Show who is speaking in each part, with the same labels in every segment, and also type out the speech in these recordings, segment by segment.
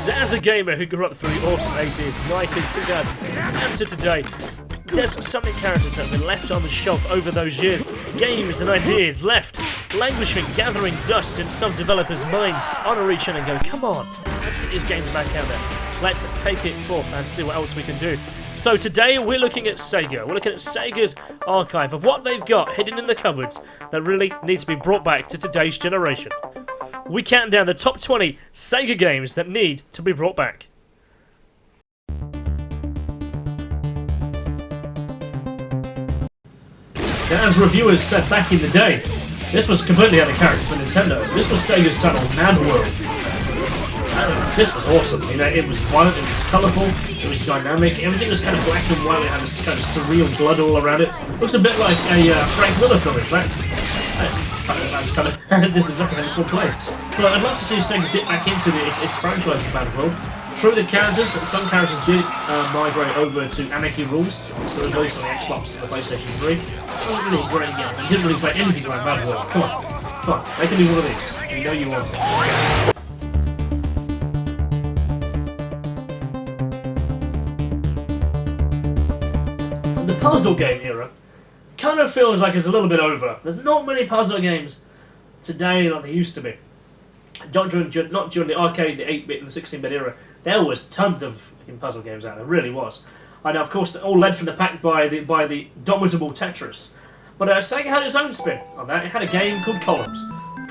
Speaker 1: As a gamer who grew up through the awesome 80s, 90s, 2000s, and to today, there's so many characters that have been left on the shelf over those years. Games and ideas left, languishing, gathering dust in some developers' minds on a reach in and go, come on, let's get these games back out there. Let's take it forth and see what else we can do. So today we're looking at Sega. We're looking at Sega's archive of what they've got hidden in the cupboards that really need to be brought back to today's generation. We count down the top 20 Sega games that need to be brought back. Now, as reviewers said back in the day, this was completely out of character for Nintendo. This was Sega's title, Mad World. And this was awesome. You know, it was violent, it was colourful, it was dynamic, everything was kind of black and white, it had this kind of surreal blood all around it. Looks a bit like a Frank Miller film, in fact. That's kind of this is exactly how this will play. So I'd like to see Sega dip back into its franchise of Mad World. True, the characters, some characters did migrate over to Anarchy Rules, so it was released on the Xbox and the PlayStation 3. It wasn't really a great game. They didn't really play anything like Mad World. Come on, they can do one of these. You know you want it. The puzzle game era kind of feels like it's a little bit over. There's not many puzzle games today like there used to be. Not during the arcade, the 8-bit and the 16-bit era. There was tons of puzzle games out there, really was. And of course, all led from the pack by the domitable Tetris. But Sega had its own spin on that. It had a game called Columns.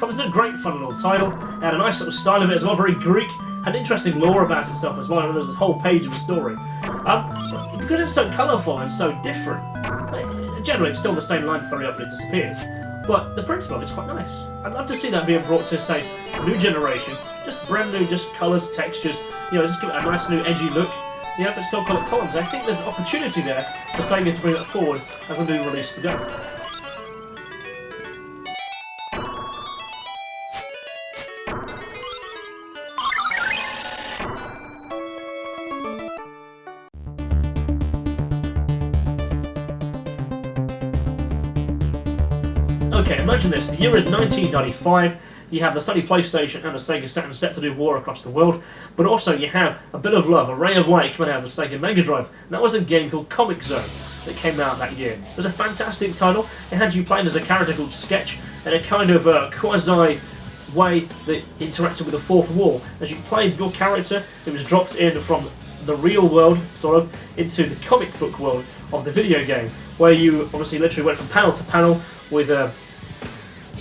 Speaker 1: Columns is a great fun little title. It had a nice little style of it as well, very Greek. Had interesting lore about itself as well. There's this whole page of a story. Because it's so colourful and so different, generally it's still the same line, throw it up and it disappears. But the principle of it's quite nice. I'd love to see that being brought to, say, a new generation. Just brand new, just colours, textures, just give it a nice new edgy look. But still call it Columns. I think there's an opportunity there for Sega to bring that forward as a new release to go. Okay, imagine this. The year is 1995. You have the Sony PlayStation and the Sega Saturn set to do war across the world, but also you have a bit of love, a ray of light coming out of the Sega Mega Drive. And that was a game called Comix Zone that came out that year. It was a fantastic title. It had you playing as a character called Sketch in a kind of quasi way that interacted with the fourth wall. As you played your character, it was dropped in from the real world, sort of, into the comic book world of the video game, where you obviously literally went from panel to panel with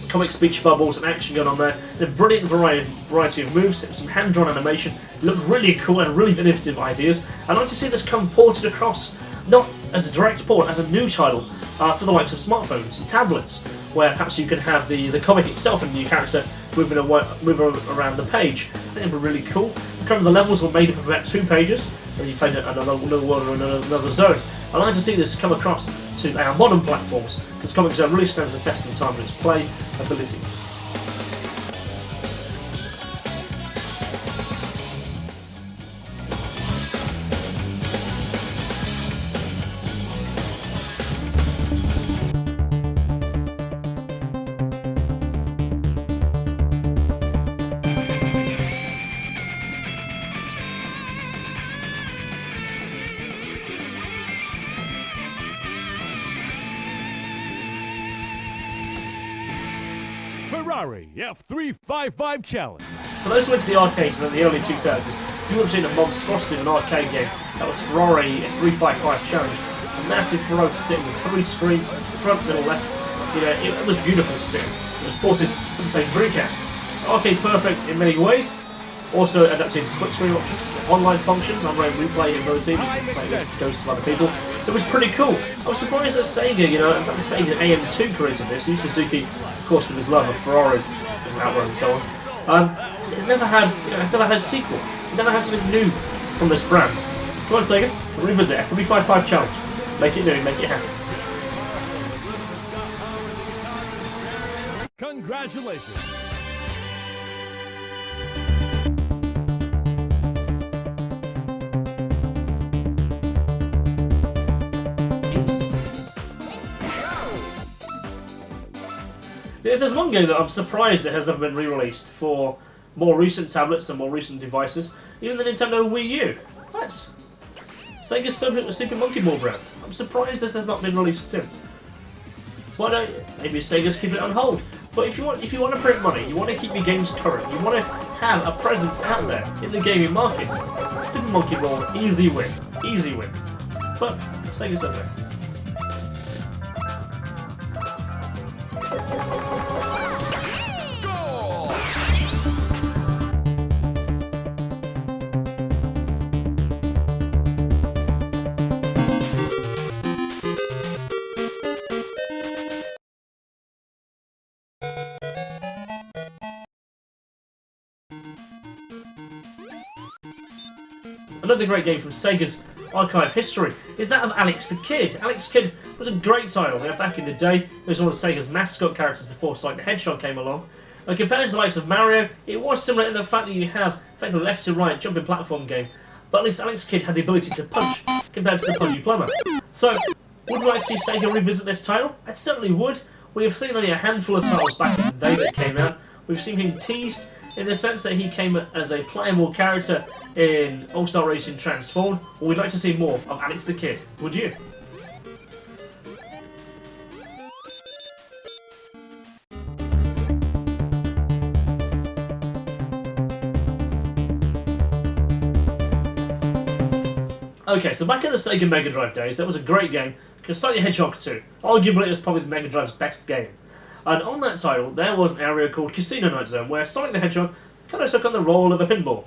Speaker 1: comic speech bubbles and action going on there. A brilliant variety of moves, some hand-drawn animation. It looked really cool and really innovative ideas. I'd like to see this come ported across, not as a direct port, as a new title for the likes of smartphones and tablets, where perhaps you can have the comic itself and your character moving around the page. I think it'd be really cool. Currently the levels were made up of about 2 pages, and you played another world or another zone. I'd like to see this come across to our modern platforms, because Comix Zone really stands the test of time in its play ability.
Speaker 2: Ferrari F355 Challenge.
Speaker 1: For those who went to the arcades in the early 2000s, you would have seen a monstrosity of an arcade game. That was Ferrari F355 Challenge. A massive Ferrari sitting with 3 screens, front, middle, left. It was beautiful to see. It was ported to the same Dreamcast. Arcade perfect in many ways. Also adapted to split screen option, online functions, online replay ability, you can play with ghosts of other people. It was pretty cool. I was surprised that Sega, in fact the Sega AM2 created this. Yu Suzuki, of course, with his love of Ferraris and Outrun and so on. It's never had a sequel. It never had something new from this brand. Come on Sega, revisit F355 Challenge. Make it new, make it happen.
Speaker 2: Congratulations.
Speaker 1: If there's one game that I'm surprised it has never been re-released for more recent tablets and more recent devices, even the Nintendo Wii U. That's Sega's Super Monkey Ball brand. I'm surprised this has not been released since. Why don't maybe Sega's keep it on hold? But if you want to print money, you want to keep your games current, you want to have a presence out there in the gaming market, Super Monkey Ball, easy win, easy win. But Sega's up there. Another great game from Sega's archive history is that of Alex the Kid. Alex the Kid was a great title. Back in the day, it was one of Sega's mascot characters before Sonic the Hedgehog came along. And compared to the likes of Mario, it was similar in the fact that you have effectively left to right jumping platform game, but at least Alex the Kid had the ability to punch compared to the Punchy Plumber. So, would we like to see Sega revisit this title? I certainly would. We have seen only a handful of titles back in the day that came out. We've seen him teased in the sense that he came as a playable character in All-Star Racing Transform. Or we'd like to see more of Alex the Kid. Would you? Okay, so back in the Sega Mega Drive days, that was a great game, because Sonic the Hedgehog 2, arguably it was probably the Mega Drive's best game. And on that title, there was an area called Casino Night Zone, where Sonic the Hedgehog kind of took on the role of a pinball.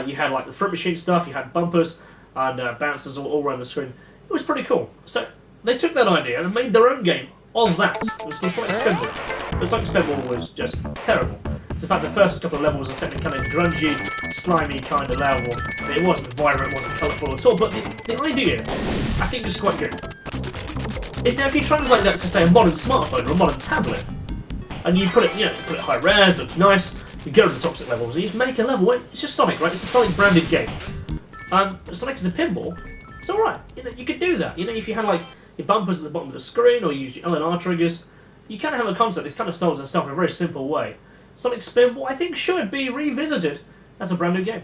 Speaker 1: You had like the fruit machine stuff, you had bumpers, and bouncers all around the screen. It was pretty cool. So they took that idea and made their own game of that. It was called Sonic Spinball. But Sonic Spinball was just terrible. In fact, the first couple of levels are set in kind of grungy, slimy kind of level. It wasn't vibrant, it wasn't colourful at all, but the idea, I think, is quite good. If you translate that to, say, a modern smartphone or a modern tablet, and you put it high res, looks nice, you go to the toxic levels, and you make a level, it's just Sonic, right? It's a Sonic branded game. Sonic is a pinball, it's alright. You could do that. If you had like your bumpers at the bottom of the screen, or you use your L&R triggers, you kind of have a concept, it kind of solves itself in a very simple way. Sonic Spinball, I think, should be revisited as a brand new game.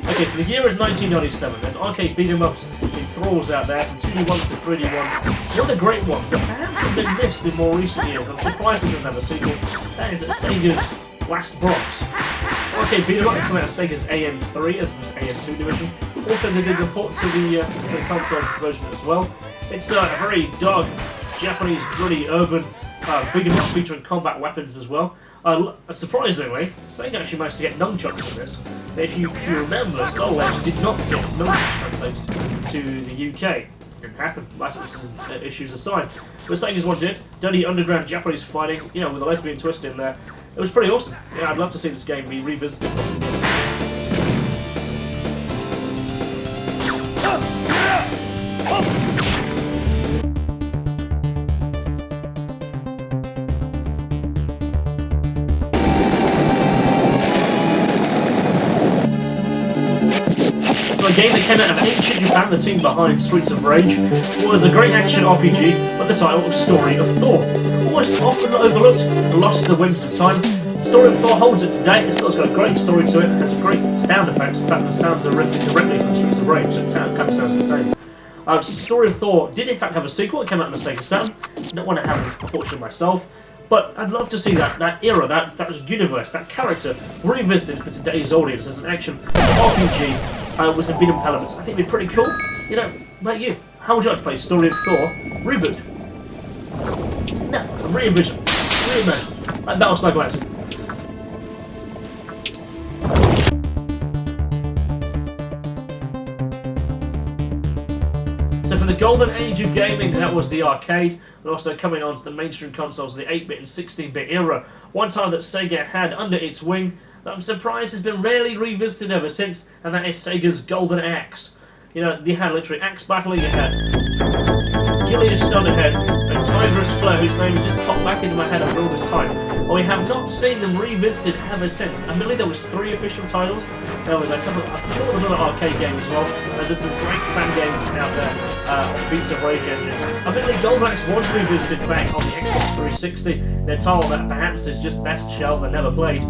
Speaker 1: Okay, so the year is 1997. There's arcade beat-em-ups in thralls out there, from 2D1s to 3D1s. One of the great ones that perhaps have been missed in more recent years, I'm surprised it doesn't have a sequel, that is Sega's Last Bronx. Arcade beat-em-up coming out of Sega's AM3 as opposed to AM2 division. Also, they did a port to the console version as well. It's a very dark, Japanese, gritty, urban beat-em-up featuring combat weapons as well. Surprisingly, Sega actually managed to get nunchucks in this. If you remember, showlights did not get nunchucks translated to the UK. It didn't happen, licensing issues aside. But Sega's one did. Dirty underground Japanese fighting, with a lesbian twist in there. It was pretty awesome. Yeah, I'd love to see this game be revisited. A game that came out of ancient Japan, the team behind Streets of Rage, was a great action RPG with the title of Story of Thor. Almost often overlooked and lost to the winds of time, Story of Thor holds it today. It's still got a great story to it, it has great sound effects. In fact, the sounds are riffed directly from Streets of Rage, so it kind of sounds the same. Story of Thor did in fact have a sequel. It came out on the Sega Saturn. Not one I have, unfortunately, myself. But I'd love to see that era, that universe, that character revisited for today's audience as an action RPG with some beat-em elements. I think it'd be pretty cool. How about you? How would you like to play Story of Thor reboot? No, re-envision. Reimagine. Like Battlestar Galactica. So for the golden age of gaming, that was the arcade, and also coming on to the mainstream consoles of the 8-bit and 16-bit era. One title that Sega had under its wing that I'm surprised has been rarely revisited ever since, and that is Sega's Golden Axe. You had literally Axe Battle, you had Gillia's Stone Ahead, and Tigress Flare, whose name just popped back into my head after all this time. But we have not seen them revisited ever since. I believe there was 3 official titles. There was a couple, I'm sure there was another arcade game as well. There's been some great fan games out there on Beats of Rage engine. I believe Gold Axe was revisited back on the Xbox 360. They're told that perhaps is just best shelved and never played.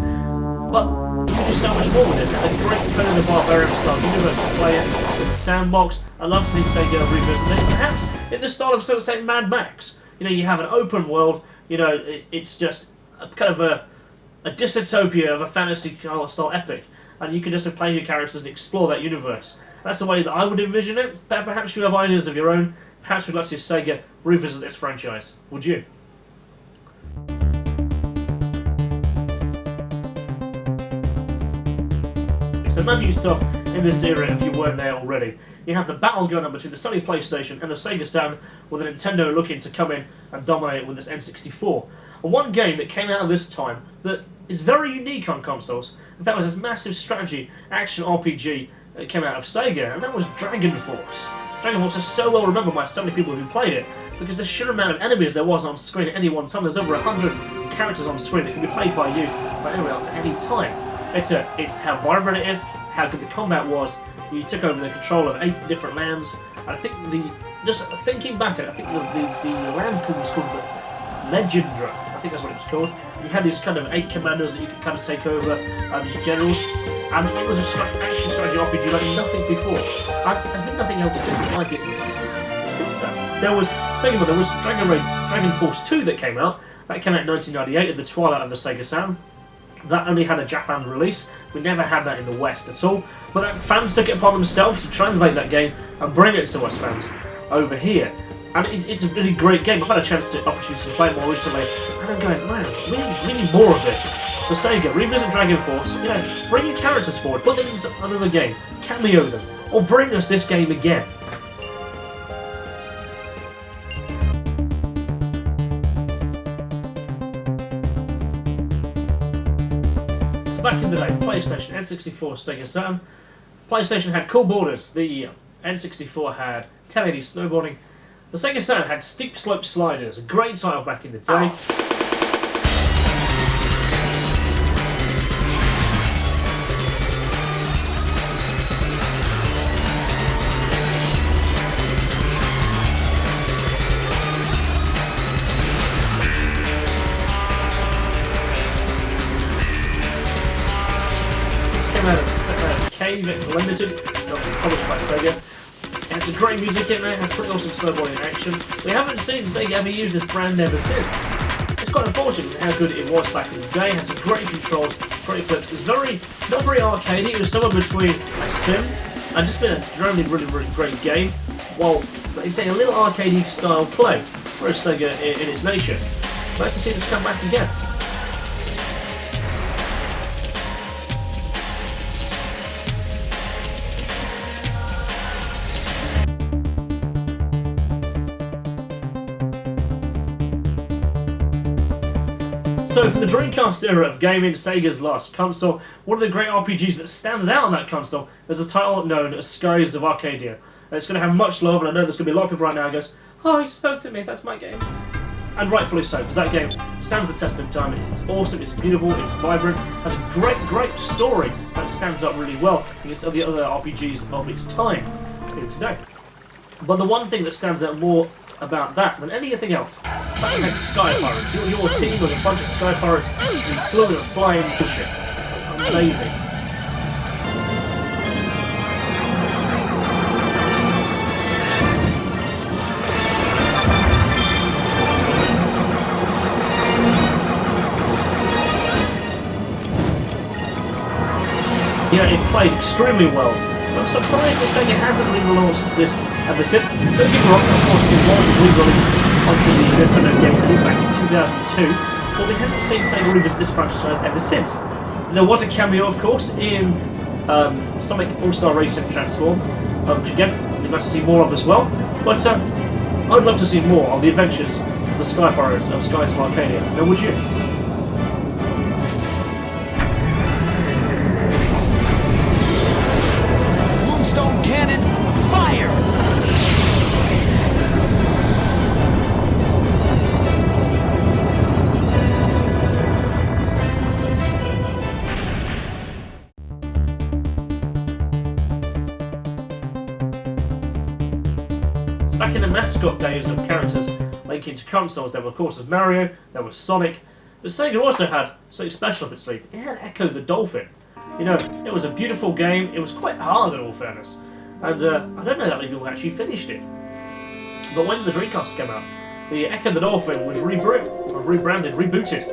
Speaker 1: But you can do so much more with this. And a great Conan the Barbarian style universe to play it with the sandbox. I love to see Sega revisit this, perhaps in the style of, so to say, Mad Max. You know, you have an open world. You know, it's just a kind of a dystopia of a fantasy style epic, and you can just play your characters and explore that universe. That's the way that I would envision it. But perhaps you have ideas of your own. Perhaps we'd like to see Sega revisit this franchise. Would you? So imagine yourself in this era if you weren't there already. You have the battle going on between the Sony PlayStation and the Sega Saturn, with a Nintendo looking to come in and dominate with this N64. And one game that came out of this time that is very unique on consoles, in fact, was this massive strategy action RPG that came out of Sega, and that was Dragon Force. Dragon Force is so well remembered by so many people who played it, because the sheer amount of enemies there was on screen at any one time. There's over 100 characters on screen that can be played by you, by anyone else at any time. It's how vibrant it is, how good the combat was. You took over the control of 8 different lands, and I think just thinking back at it, I think the land was called Legendra. I think that's what it was called. You had these kind of 8 commanders that you could kind of take over, these generals, and it was a action strategy RPG like nothing before. There's been nothing else since like it since that. There was Dragon Force 2 that came out. That came out in 1998 at the twilight of the Sega Saturn. That only had a Japan release. We never had that in the West at all. But fans took it upon themselves to translate that game and bring it to us fans over here. And it's a really great game. I've had a opportunity to play it more recently, and I'm going, man, we need more of this. So Sega, revisit Dragon Force. You know, bring your characters forward, put them into another game, cameo them, or bring us this game again. Back in the day, PlayStation, N64, Sega Saturn. PlayStation had cool borders. The N64 had 1080 snowboarding. The Sega Saturn had steep slope sliders. A great title back in the day. Cave Limited, that was published by Sega. It has a great music in there, has pretty awesome snowboarding action. We haven't seen Sega ever use this brand ever since. It's quite unfortunate how good it was back in the day. It had some great controls, great flips. It's not very arcadey. It was somewhere between a sim and just been a generally really great game. While it's a little arcadey style play, whereas Sega in its nature. I'd like to see this come back again. So from the Dreamcast era of gaming, Sega's last console, one of the great RPGs that stands out on that console is a title known as Skies of Arcadia. And it's going to have much love, and I know there's going to be a lot of people right now who goes, "Oh, he spoke to me, that's my game." And rightfully so, because that game stands the test of time. It's awesome, it's beautiful, it's vibrant, has a great story that stands up really well against all the other RPGs of its time in today. But the one thing that stands out more about that than anything else, that you had Sky Pirates. Your team was a bunch of Sky Pirates who flew in a flying ship. Amazing. Yeah, it played extremely well. I'm surprised that Sega hasn't relaunched this ever since. Don't get me wrong, of course it was re-released onto the Nintendo GameCube back in 2002, but we haven't seen Sega revisit this franchise ever since. There was a cameo, of course, in Sonic All-Star Racing Transform, which again, we'd like to see more of as well, but I'd love to see more of the adventures of the Sky Pirates of Skies of Arcadia. Now would you? back in the mascot days of characters linking to consoles, there were, of course, Mario, there was Sonic, but Sega also had something special up its sleeve. It had Echo the Dolphin. You know, it was a beautiful game. It was quite hard, in all fairness, and I don't know that many people actually finished it. But when the Dreamcast came out, the Echo the Dolphin was rebranded, rebooted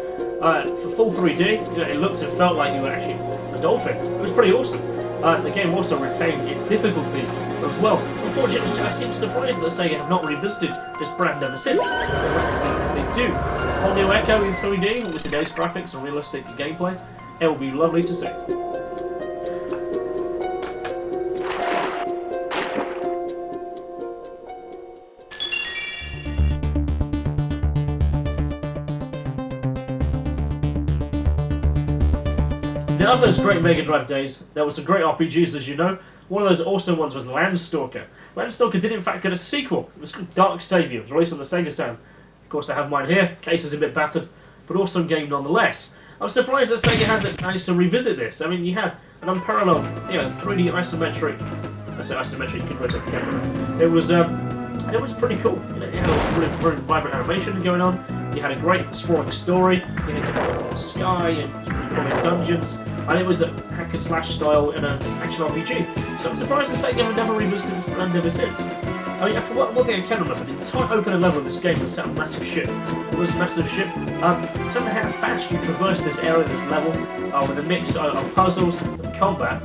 Speaker 1: for full 3D. You know, it looked and felt like you were actually a dolphin. It was pretty awesome. The game also retained its difficulty as well. Unfortunately, I seem surprised that Sega have not revisited this brand ever since. I'd like to see if they do. Whole new Echo in 3D with today's graphics and realistic gameplay. It will be lovely to see. Now, of those great Mega Drive days, there were some great RPGs, as you know. One of those awesome ones was Landstalker. Landstalker did in fact get a sequel. It was called Dark Savior. It was released on the Sega Saturn. Of course, I have mine here. Case is a bit battered, but awesome game nonetheless. I'm surprised that Sega hasn't managed to revisit this. I mean, you had an unparalleled, 3D isometric. I say isometric, you could rotate the camera. It was pretty cool. It had a really vibrant animation going on. You had a great sprawling story. You had a sky and dungeons, and it was a hack and slash style in an action RPG. So I'm surprised that Sega have never revisited this brand ever since. I mean, one thing I can remember, the entire opening level of this game was set on a massive ship. It was a massive ship. Don't know how fast you traverse this area, this level, with a mix of puzzles and combat.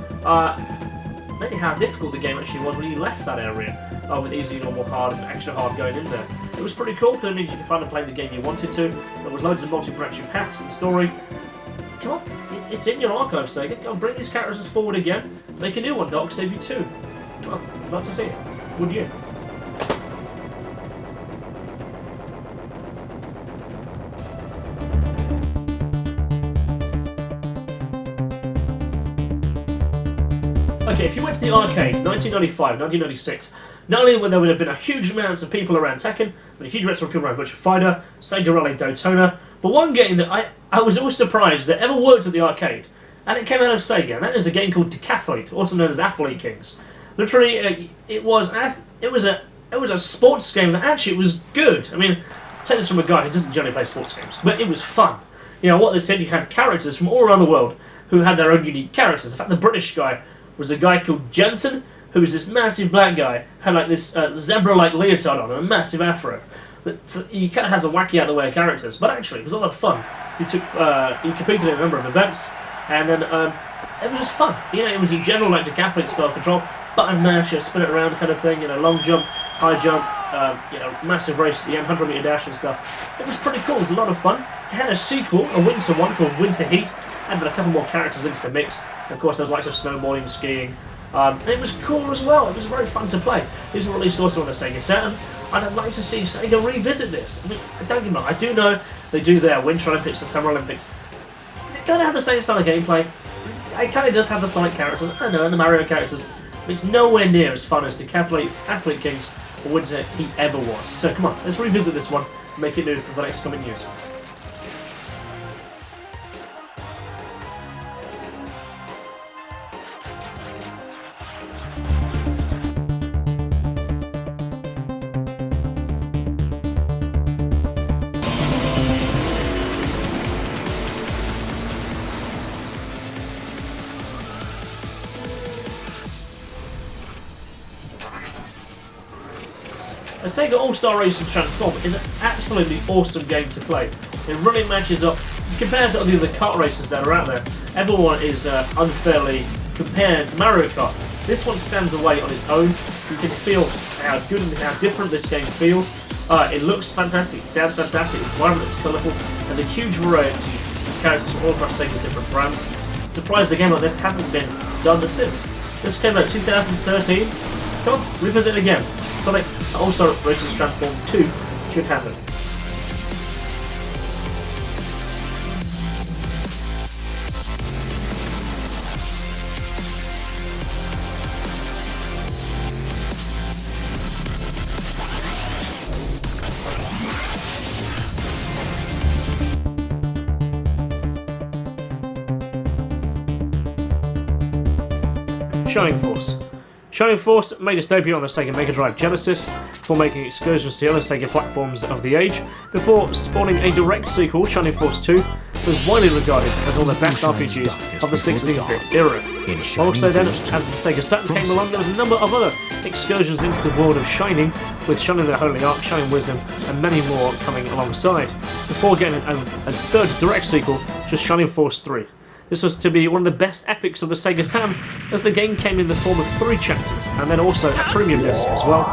Speaker 1: Maybe how difficult the game actually was when you left that area, with easy, normal, hard, and extra hard going in there. It was pretty cool because it means you could finally play the game you wanted to. There was loads of multi-branching paths, the story. Come on, it's in your archive, Sega. Go on, bring these characters forward again. Make a new one, Dark Savior 2. Come on, I'd like to see it. Would you? Okay, if you went to the arcades, 1995, 1996, not only would there have been a huge amounts of people around Tekken, but a huge amounts of people around Virtua Fighter, Sega Rally Daytona, but one game that I was always surprised that ever worked at the arcade, and it came out of Sega, and that is a game called Decathlete, also known as Athlete Kings. Literally, it was a sports game that actually was good. I mean, take this from a guy who doesn't generally play sports games, but it was fun. You know, what they said, you had characters from all around the world who had their own unique characters. In fact, the British guy was a guy called Jensen, who was this massive black guy, had like this zebra-like leotard on and a massive afro. He kind of has a wacky out of the way of characters, but actually it was a lot of fun. He competed in a number of events, and then it was just fun. You know, it was a general like decathlete style control, button mash, spin it around kind of thing. You know, long jump, high jump, massive race at the end, 100-meter dash and stuff. It was pretty cool. It was a lot of fun. It had a sequel, a winter one called Winter Heat, added a couple more characters into the mix. And of course, there was lots of snowboarding, skiing. And it was cool as well. It was very fun to play. These were released also on the Sega Saturn, and I'd like to see Sega revisit this. I mean, don't get me wrong, I do know they do their Winter Olympics, the Summer Olympics. They kind of have the same style of gameplay. It kind of does have the Sonic characters, I know, and the Mario characters, but it's nowhere near as fun as Decathlete, Athlete Kings, or Winter Heat ever was. So come on, let's revisit this one and make it new for the next coming years. A Sega All-Star Racing Transform is an absolutely awesome game to play. It really matches up, compared to the other kart races that are out there. Everyone is unfairly compared to Mario Kart. This one stands away on its own. You can feel how good and how different this game feels. It looks fantastic, it sounds fantastic, it's vibrant, it's colourful. There's a huge variety of characters from all across Sega's different brands. I'm surprised a game like this hasn't been done since. This came out in 2013. Come on, revisit it again. Sonic All-Star Racing Transform 2 should happen. Shining Force. Shining Force made its debut on the Sega Mega Drive Genesis. before making excursions to the other Sega platforms of the age, before spawning a direct sequel, Shining Force 2, was widely regarded as one of the best RPGs of the 16-bit era. Also then, as the Sega Saturn came along, there was a number of other excursions into the world of Shining, with Shining the Holy Ark, Shining Wisdom, and many more coming alongside, before getting a third direct sequel, which was Shining Force 3. This was to be one of the best epics of the Sega Saturn, as the game came in the form of 3 chapters, and then also a premium disc as well.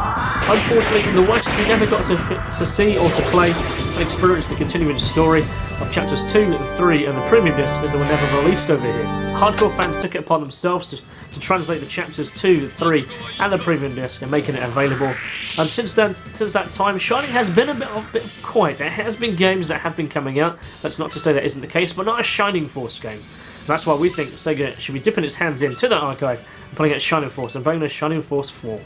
Speaker 1: Unfortunately, in the West, we never got to see or to play and experience the continuing story of chapters 2 and 3 and the premium disc, as they were never released over here. Hardcore fans took it upon themselves to translate the chapters 2, 3 and the premium disc and making it available. And since that time, Shining has been a bit quiet. There has been games that have been coming out. That's not to say that isn't the case, but not a Shining Force game. That's why we think Sega should be dipping its hands into that archive and putting out Shining Force and bringing us Shining Force 4.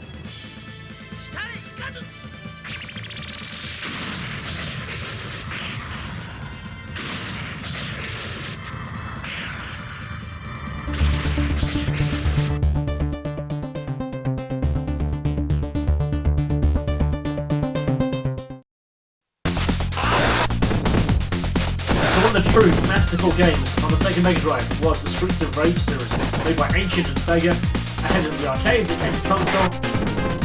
Speaker 1: One of the true masterful games on the Sega Mega Drive was the Streets of Rage series, made by Ancient and Sega, ahead of the arcades. It came to console.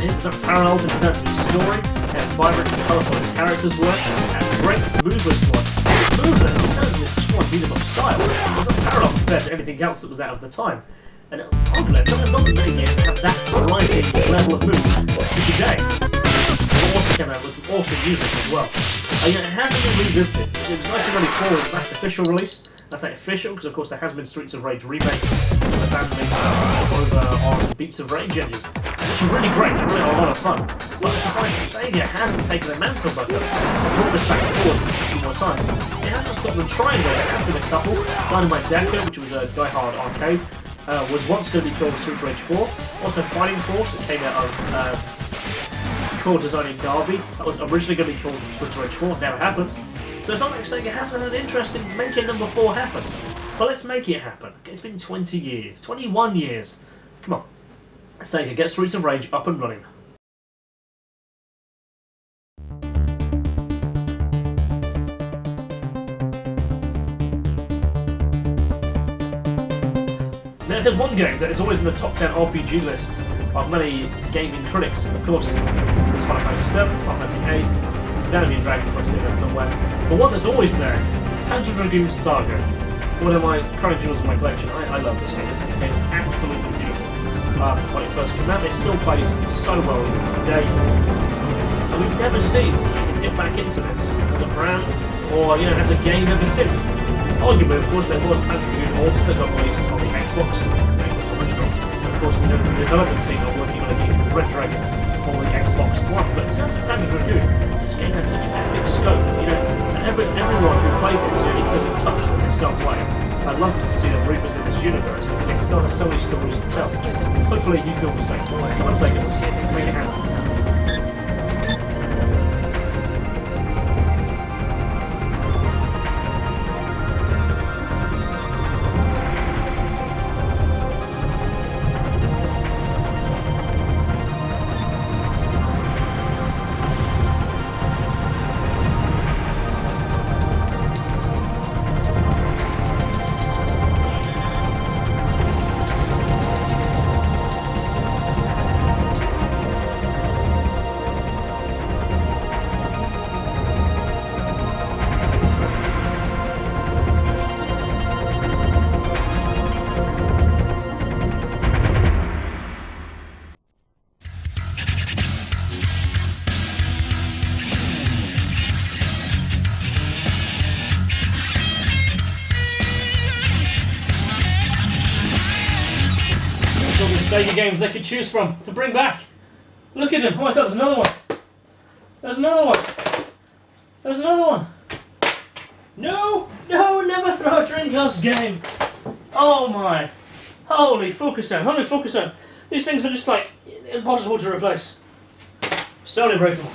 Speaker 1: It was unparalleled in terms of its story, how vibrant and colourful its characters were, and great its moveless was. Its moveless in terms of its squad beat 'em up style was unparalleled compared to anything else that was out of the time. And arguably, there's not many games that have that variety level of moves to today. It also came out with some awesome music as well. It hasn't been revisited. It was 1994 its last official release. I say official because, of course, there has been Streets of Rage remake, some of the fan made stuff over on the Beats of Rage engine, which are really great, really a lot of fun. But I'm surprised that Sega hasn't taken the mantle by them and brought this back forward a few more times. It hasn't stopped them trying though. There has been a couple. Dynamite Decker, which was a die-hard arcade, was once going to be called Streets of Rage 4. Also Fighting Force, that came out of called designing Derby. That was originally going to be called Streets of Rage 4, never happened. So it's not like Sega hasn't had an interest in making number 4 happen. But let's make it happen. It's been 20 years, 21 years. Come on. Sega, get Streets of Rage up and running. Now, if there's one game that is always in the top 10 RPG lists of many gaming critics, of course, there's Final Fantasy 7, Final Fantasy 8, Dungeons & Dragon Quest in there somewhere. But one that's always there is Panzer Dragoon Saga, one of my crown jewels of my collection. I love this game. This game is absolutely beautiful. When it first came out, it still plays so well even today. And we've never seen Sega dip back into this as a brand or as a game ever since. Arguably, of course, there was Panzer Dragoon Ultimate that got released on the Xbox original. Of course, we know the development team are working on a game called Red Dragon for the Xbox One. But in terms of Panzer Dragoon, this game had such an epic scope, and everyone who played this, it says it touched them in some way. I'd love to see them revisit this universe because it still has so many stories to tell. Hopefully you feel the same. Come on, Sega, make it happen. Sega games they could choose from to bring back. Look at them. Oh my god, there's another one. There's another one. There's another one. No, never throw a Dreamcast game. Oh my. Holy focus on. These things are just like impossible to replace. Sorry, breakable.